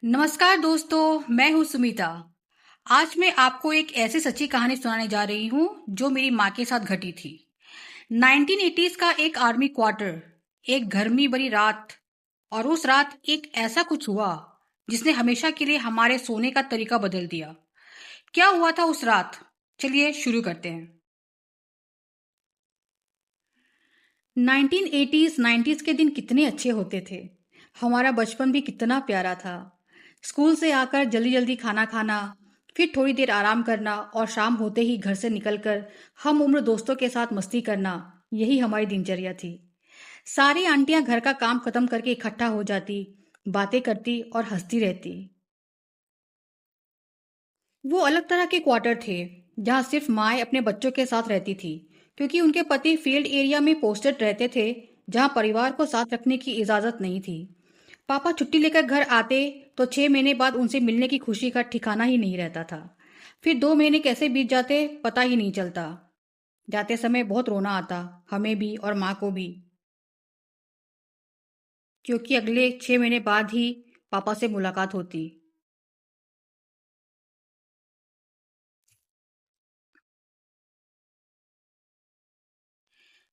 नमस्कार दोस्तों, मैं हूँ सुमिता। आज मैं आपको एक ऐसी सच्ची कहानी सुनाने जा रही हूँ जो मेरी माँ के साथ घटी थी। 1980s का एक आर्मी क्वार्टर, एक गर्मी भरी रात। और उस रात एक ऐसा कुछ हुआ जिसने हमेशा के लिए हमारे सोने का तरीका बदल दिया। क्या हुआ था उस रात? चलिए शुरू करते हैं। 1980s 90s के दिन कितने अच्छे होते थे। हमारा बचपन भी कितना प्यारा था। स्कूल से आकर जल्दी जल्दी खाना खाना, फिर थोड़ी देर आराम करना और शाम होते ही घर से निकलकर हम उम्र दोस्तों के साथ मस्ती करना, यही हमारी दिनचर्या थी। सारी आंटियां घर का काम खत्म करके इकट्ठा हो जाती, बातें करती और हंसती रहती। वो अलग तरह के क्वार्टर थे जहाँ सिर्फ माएँ अपने बच्चों के साथ रहती थी, क्योंकि उनके पति फील्ड एरिया में पोस्टेड रहते थे जहाँ परिवार को साथ रखने की इजाजत नहीं थी। पापा छुट्टी लेकर घर आते तो 6 महीने बाद उनसे मिलने की खुशी का ठिकाना ही नहीं रहता था। फिर 2 महीने कैसे बीत जाते पता ही नहीं चलता। जाते समय बहुत रोना आता, हमें भी और माँ को भी, क्योंकि अगले 6 महीने बाद ही पापा से मुलाकात होती।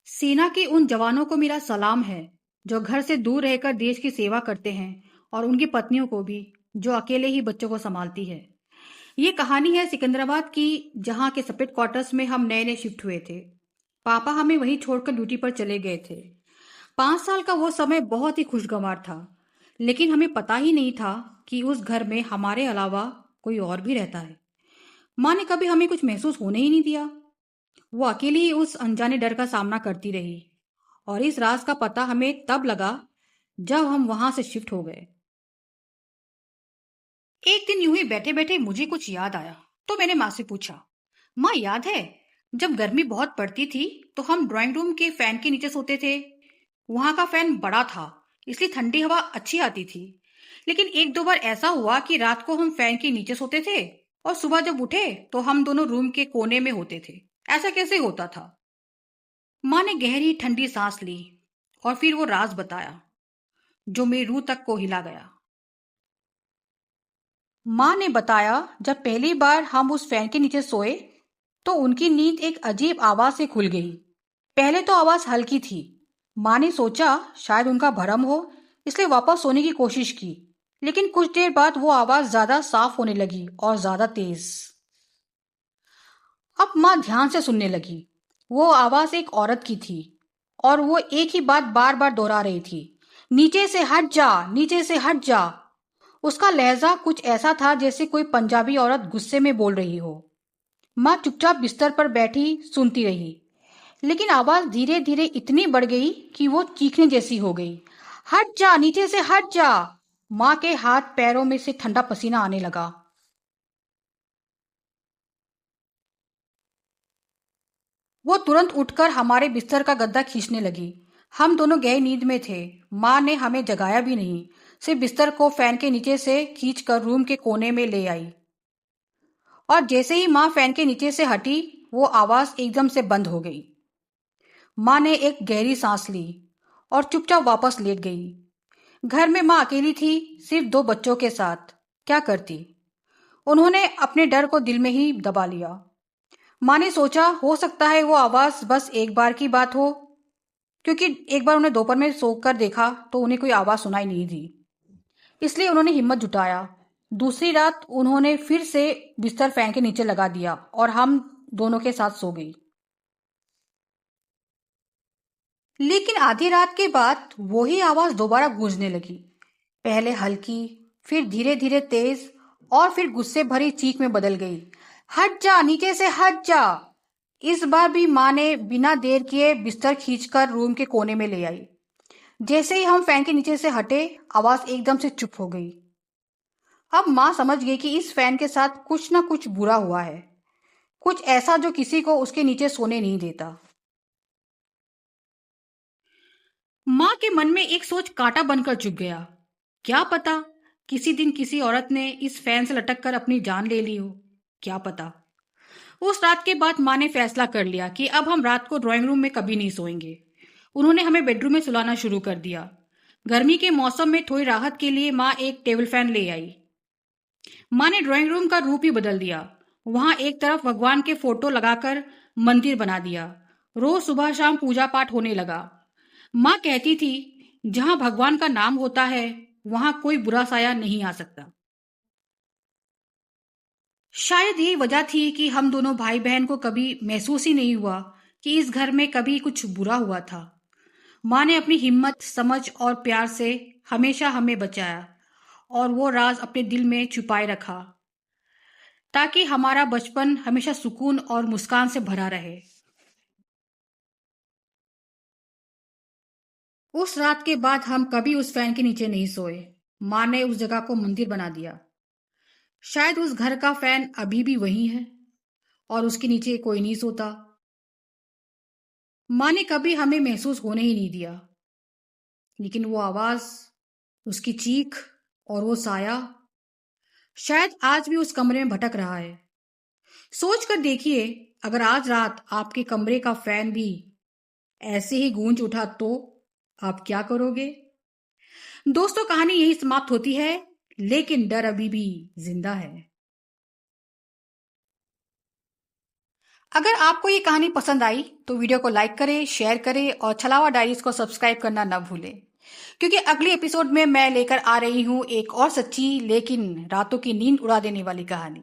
सेना के उन जवानों को मेरा सलाम है जो घर से दूर रहकर देश की सेवा करते हैं, और उनकी पत्नियों को भी जो अकेले ही बच्चों को संभालती है। ये कहानी है सिकंदराबाद की, जहाँ के सेपरेट क्वार्टर्स में हम नए नए शिफ्ट हुए थे। पापा हमें वहीं छोड़कर ड्यूटी पर चले गए थे। 5 साल का वो समय बहुत ही खुशगवार था, लेकिन हमें पता ही नहीं था कि उस घर में हमारे अलावा कोई और भी रहता है। माँ ने कभी हमें कुछ महसूस होने ही नहीं दिया। वो अकेली ही उस अनजाने डर का सामना करती रही, और इस राज का पता हमें तब लगा जब हम वहां से शिफ्ट हो गए। एक दिन यूं ही बैठे बैठे मुझे कुछ याद आया, तो मैंने माँ से पूछा, माँ याद है जब गर्मी बहुत पड़ती थी तो हम ड्राइंग रूम के फैन के नीचे सोते थे? वहां का फैन बड़ा था, इसलिए ठंडी हवा अच्छी आती थी। लेकिन एक दो बार ऐसा हुआ कि रात को हम फैन के नीचे सोते थे और सुबह जब उठे तो हम दोनों रूम के कोने में होते थे। ऐसा कैसे होता था? माँ ने गहरी ठंडी सांस ली और फिर वो राज बताया जो मेरी रूह तक को हिला गया। माँ ने बताया, जब पहली बार हम उस फैन के नीचे सोए तो उनकी नींद एक अजीब आवाज से खुल गई। पहले तो आवाज हल्की थी। माँ ने सोचा शायद उनका भरम हो, इसलिए वापस सोने की कोशिश की। लेकिन कुछ देर बाद वो आवाज ज्यादा साफ होने लगी और ज्यादा तेज। अब माँ ध्यान से सुनने लगी। वो आवाज एक औरत की थी, और वो एक ही बात बार बार दोहरा रही थी, नीचे से हट जा, नीचे से हट जा। उसका लहजा कुछ ऐसा था जैसे कोई पंजाबी औरत गुस्से में बोल रही हो। माँ चुपचाप बिस्तर पर बैठी सुनती रही, लेकिन आवाज धीरे धीरे इतनी बढ़ गई कि वो चीखने जैसी हो गई। हट जा, नीचे से हट जा। माँ के हाथ पैरों में से ठंडा पसीना आने लगा। वो तुरंत उठकर हमारे बिस्तर का गद्दा खींचने लगी। हम दोनों गहरी नींद में थे। माँ ने हमें जगाया भी नहीं, सिर्फ बिस्तर को फैन के नीचे से खींचकर रूम के कोने में ले आई। और जैसे ही माँ फैन के नीचे से हटी, वो आवाज एकदम से बंद हो गई। माँ ने एक गहरी सांस ली और चुपचाप वापस लेट गई। घर में माँ अकेली थी, सिर्फ 2 बच्चों के साथ। क्या करती? उन्होंने अपने डर को दिल में ही दबा लिया। माँ ने सोचा हो सकता है वो आवाज बस एक बार की बात हो, क्योंकि एक बार उन्हें दोपहर में सोकर देखा तो उन्हें कोई आवाज सुनाई नहीं दी। इसलिए उन्होंने हिम्मत जुटाया। दूसरी रात उन्होंने फिर से बिस्तर फैन के नीचे लगा दिया और हम दोनों के साथ सो गई। लेकिन आधी रात के बाद वही आवाज दोबारा गूंजने लगी। पहले हल्की, फिर धीरे धीरे तेज, और फिर गुस्से भरी चीख में बदल गई। हट जा, नीचे से हट जा। इस बार भी माँ ने बिना देर किए बिस्तर खींचकर रूम के कोने में ले आई। जैसे ही हम फैन के नीचे से हटे, आवाज एकदम से चुप हो गई। अब माँ समझ गई कि इस फैन के साथ कुछ ना कुछ बुरा हुआ है, कुछ ऐसा जो किसी को उसके नीचे सोने नहीं देता। माँ के मन में एक सोच कांटा बनकर चुभ गया। क्या पता किसी दिन किसी औरत ने इस फैन से लटक कर अपनी जान ले ली हो। क्या पता। उस रात के बाद माँ ने फैसला कर लिया कि अब हम रात को ड्राइंग रूम में कभी नहीं सोएंगे। उन्होंने हमें बेडरूम में सुलाना शुरू कर दिया। गर्मी के मौसम में थोड़ी राहत के लिए माँ एक टेबल फैन ले आई। माँ ने ड्राइंग रूम का रूप ही बदल दिया। वहां एक तरफ भगवान के फोटो लगाकर मंदिर बना दिया। रोज सुबह शाम पूजा पाठ होने लगा। माँ कहती थी, जहां भगवान का नाम होता है वहां कोई बुरा साया नहीं आ सकता। शायद यही वजह थी कि हम दोनों भाई बहन को कभी महसूस ही नहीं हुआ कि इस घर में कभी कुछ बुरा हुआ था। माँ ने अपनी हिम्मत, समझ और प्यार से हमेशा हमें बचाया और वो राज अपने दिल में छुपाए रखा ताकि हमारा बचपन हमेशा सुकून और मुस्कान से भरा रहे। उस रात के बाद हम कभी उस फैन के नीचे नहीं सोए। माँ ने उस जगह को मंदिर बना दिया। शायद उस घर का फैन अभी भी वही है और उसके नीचे कोई नहीं सोता। माँ ने कभी हमें महसूस होने ही नहीं दिया, लेकिन वो आवाज, उसकी चीख और वो साया शायद आज भी उस कमरे में भटक रहा है। सोच कर देखिए, अगर आज रात आपके कमरे का फैन भी ऐसे ही गूंज उठा तो आप क्या करोगे? दोस्तों, कहानी यही समाप्त होती है, लेकिन डर अभी भी जिंदा है। अगर आपको ये कहानी पसंद आई तो वीडियो को लाइक करें, शेयर करें और छलावा डायरीज को सब्सक्राइब करना न भूलें, क्योंकि अगले एपिसोड में मैं लेकर आ रही हूं एक और सच्ची लेकिन रातों की नींद उड़ा देने वाली कहानी।